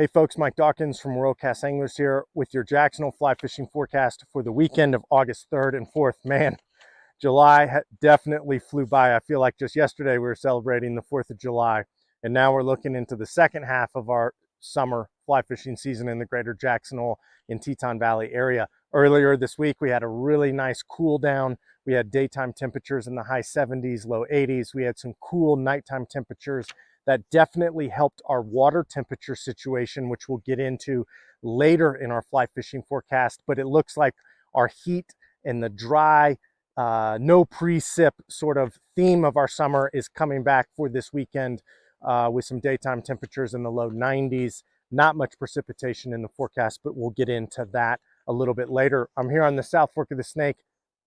Hey folks, Mike Dawkins from World Cast Anglers here with your Jacksonville fly fishing forecast for the weekend of August 3rd and 4th. Man, July definitely flew by. I feel like just yesterday we were celebrating the 4th of July, and now we're looking into the second half of our summer fly fishing season in the greater Jacksonville and Teton Valley area. Earlier this week, we had a really nice cool down. We had daytime temperatures in the high 70s, low 80s. We had some cool nighttime temperatures that definitely helped our water temperature situation, which we'll get into later in our fly fishing forecast. But it looks like our heat and the dry, no precip sort of theme of our summer is coming back for this weekend with some daytime temperatures in the low 90s. Not much precipitation in the forecast, but we'll get into that a little bit later. I'm here on the South Fork of the Snake.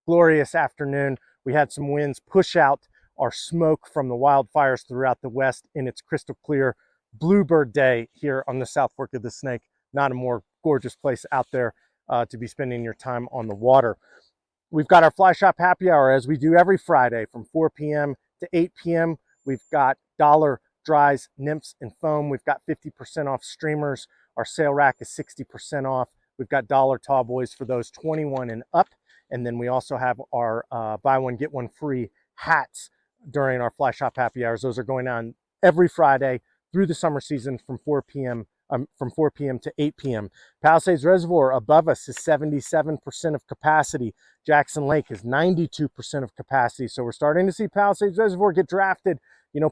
Glorious afternoon. We had some winds push out our smoke from the wildfires throughout the west, and it's crystal clear bluebird day here on the South Fork of the Snake. Not a more gorgeous place out there to be spending your time on the water. We've got our Fly Shop happy hour as we do every Friday from 4 p.m. to 8 p.m. We've got dollar dries, nymphs, and foam. We've got 50% off streamers. Our sale rack is 60% off. We've got dollar tall boys for those 21 and up. And then we also have our buy one, get one free hats during our Fly Shop happy hours. Those are going on every Friday through the summer season from 4 p.m. To 8 p.m. Palisades Reservoir above us is 77% of capacity. Jackson Lake is 92% of capacity. So we're starting to see Palisades Reservoir get drafted,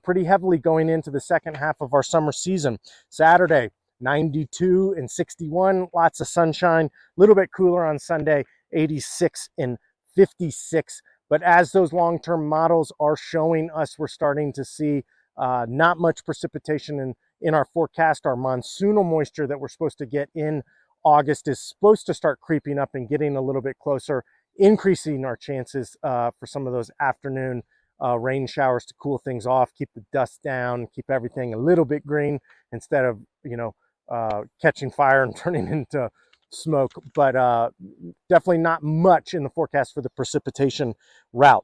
pretty heavily going into the second half of our summer season. Saturday, 92 and 61, lots of sunshine, a little bit cooler on Sunday, 86 and 56. But as those long-term models are showing us, we're starting to see not much precipitation in our forecast. Our monsoonal moisture that we're supposed to get in August is supposed to start creeping up and getting a little bit closer, increasing our chances for some of those afternoon rain showers to cool things off, keep the dust down, keep everything a little bit green instead of, catching fire and turning into smoke. But definitely not much in the forecast for the precipitation route.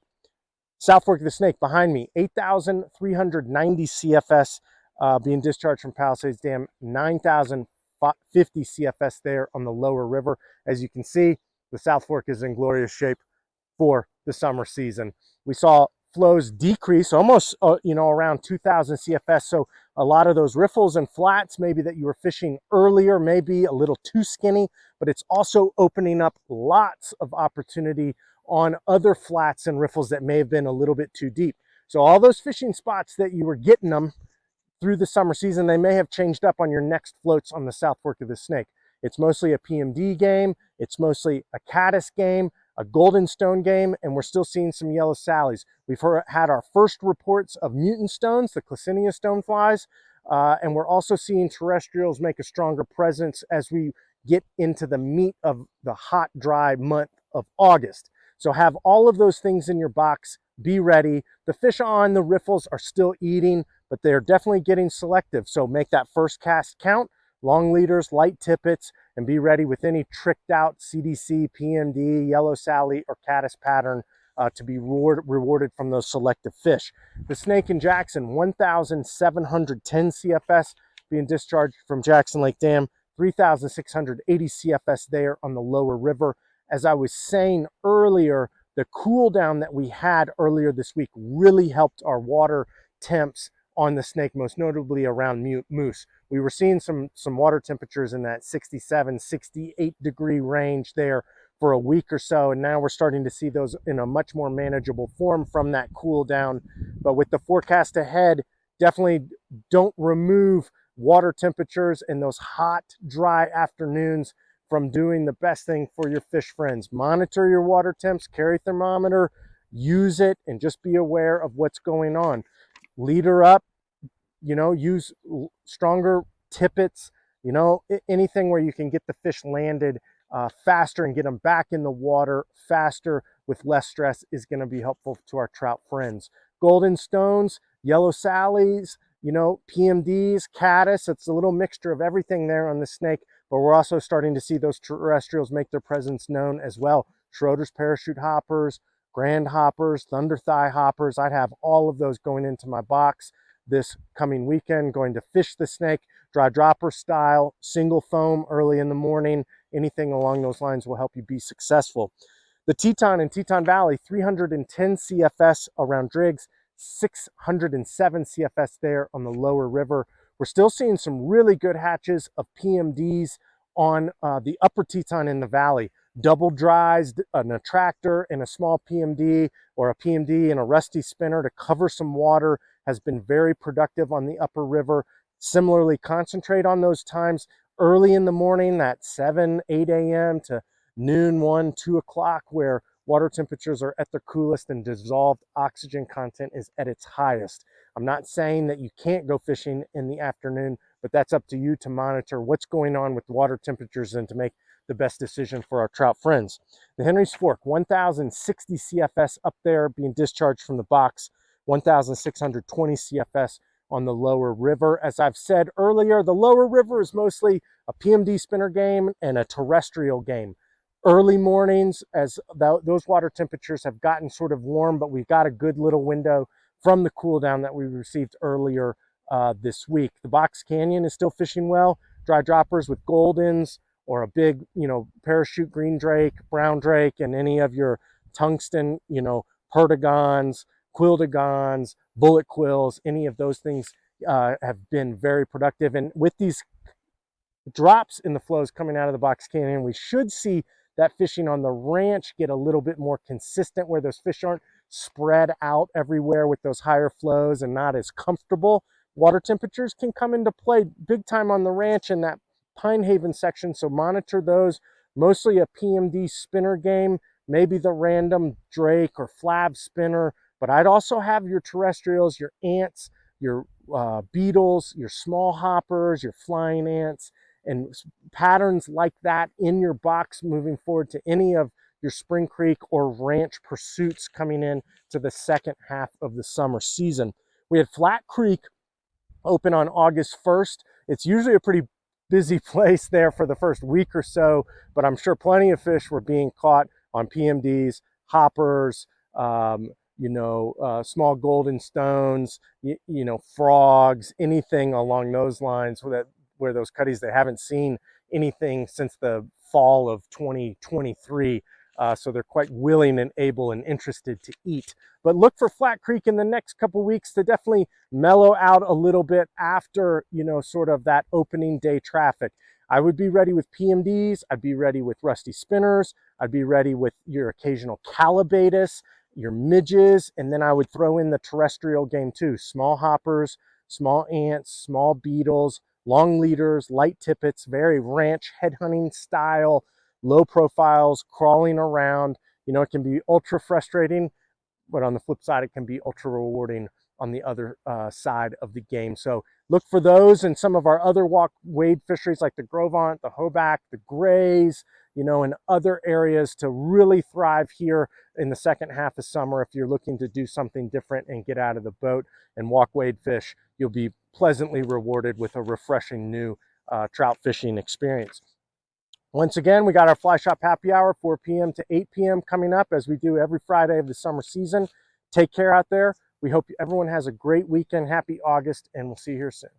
South Fork of the Snake behind me, 8,390 CFS being discharged from Palisades Dam, 9,050 CFS there on the lower river. As you can see, the South Fork is in glorious shape for the summer season. We saw flows decrease almost, around 2,000 CFS. So a lot of those riffles and flats, maybe that you were fishing earlier, may be a little too skinny, but it's also opening up lots of opportunity on other flats and riffles that may have been a little bit too deep. So all those fishing spots that you were getting them through the summer season, they may have changed up on your next floats on the South Fork of the Snake. It's mostly a PMD game. It's mostly a caddis game, a golden stone game, and we're still seeing some yellow sallies. We've had our first reports of mutant stones, the Classinia stoneflies, and we're also seeing terrestrials make a stronger presence as we get into the meat of the hot, dry month of August. So have all of those things in your box. Be ready. The fish on the riffles are still eating, but they're definitely getting selective. So make that first cast count, long leaders, light tippets, and be ready with any tricked out CDC, PMD, yellow sally, or caddis pattern to be rewarded from those selective fish. The Snake in Jackson, 1,710 CFS being discharged from Jackson Lake Dam, 3,680 CFS there on the lower river. As I was saying earlier, the cool down that we had earlier this week really helped our water temps on the Snake, most notably around moose. We were seeing some water temperatures in that 67, 68 degree range there for a week or so, and now we're starting to see those in a much more manageable form from that cool down. But with the forecast ahead, definitely don't remove water temperatures and those hot, dry afternoons from doing the best thing for your fish friends. Monitor your water temps, carry thermometer, use it, and just be aware of what's going on. Leader up, use stronger tippets, anything where you can get the fish landed faster and get them back in the water faster with less stress is going to be helpful to our trout friends. Golden stones, yellow sallies, PMDs, caddis, it's a little mixture of everything there on the Snake, but we're also starting to see those terrestrials make their presence known as well. Schroeder's parachute hoppers, grand hoppers, thunder thigh hoppers. I'd have all of those going into my box this coming weekend, going to fish the Snake, dry dropper style, single foam early in the morning. Anything along those lines will help you be successful. The Teton in Teton Valley, 310 CFS around Driggs, 607 CFS there on the lower river. We're still seeing some really good hatches of PMDs on the upper Teton in the valley. Double dries, an attractor and a small PMD, or a PMD and a rusty spinner to cover some water has been very productive on the upper river. Similarly, concentrate on those times early in the morning, that 7, 8 a.m. to noon, 1, 2 o'clock, where water temperatures are at their coolest and dissolved oxygen content is at its highest. I'm not saying that you can't go fishing in the afternoon, but that's up to you to monitor what's going on with water temperatures and to make the best decision for our trout friends. The Henry's Fork, 1,060 CFS up there being discharged from the box, 1,620 CFS on the lower river. As I've said earlier, the lower river is mostly a PMD spinner game and a terrestrial game. Early mornings, as those water temperatures have gotten sort of warm, but we've got a good little window from the cool down that we received earlier this week. The Box Canyon is still fishing well. Dry droppers with Goldens or a big, parachute green drake, brown drake, and any of your tungsten, perdigons, quildagons, bullet quills, any of those things have been very productive. And with these drops in the flows coming out of the Box Canyon, we should see that fishing on the ranch get a little bit more consistent, where those fish aren't spread out everywhere with those higher flows and not as comfortable. Water temperatures can come into play big time on the ranch in that Pine Haven section, so monitor those. Mostly a PMD spinner game, maybe the random drake or flab spinner, but I'd also have your terrestrials, your ants, your beetles, your small hoppers, your flying ants, and patterns like that in your box moving forward to any of your Spring Creek or ranch pursuits coming in to the second half of the summer season. We had Flat Creek open on August 1st. It's usually a pretty busy place there for the first week or so, but I'm sure plenty of fish were being caught on PMDs, hoppers, small golden stones, frogs, anything along those lines where those cutties, they haven't seen anything since the fall of 2023. So they're quite willing and able and interested to eat. But look for Flat Creek in the next couple weeks to definitely mellow out a little bit after, sort of that opening day traffic. I would be ready with PMDs. I'd be ready with rusty spinners. I'd be ready with your occasional calibatus, your midges, and then I would throw in the terrestrial game too. Small hoppers, small ants, small beetles, long leaders, light tippets, very ranch headhunting style, low profiles, crawling around. It can be ultra frustrating, but on the flip side, it can be ultra rewarding on the other side of the game. So look for those and some of our other wade fisheries like the Grovant, the Hoback, the Grays, and other areas to really thrive here in the second half of summer. If you're looking to do something different and get out of the boat and walk wade fish, you'll be pleasantly rewarded with a refreshing new trout fishing experience. Once again, we got our Fly Shop happy hour, 4 p.m. to 8 p.m. coming up, as we do every Friday of the summer season. Take care out there. We hope everyone has a great weekend. Happy August, and we'll see you here soon.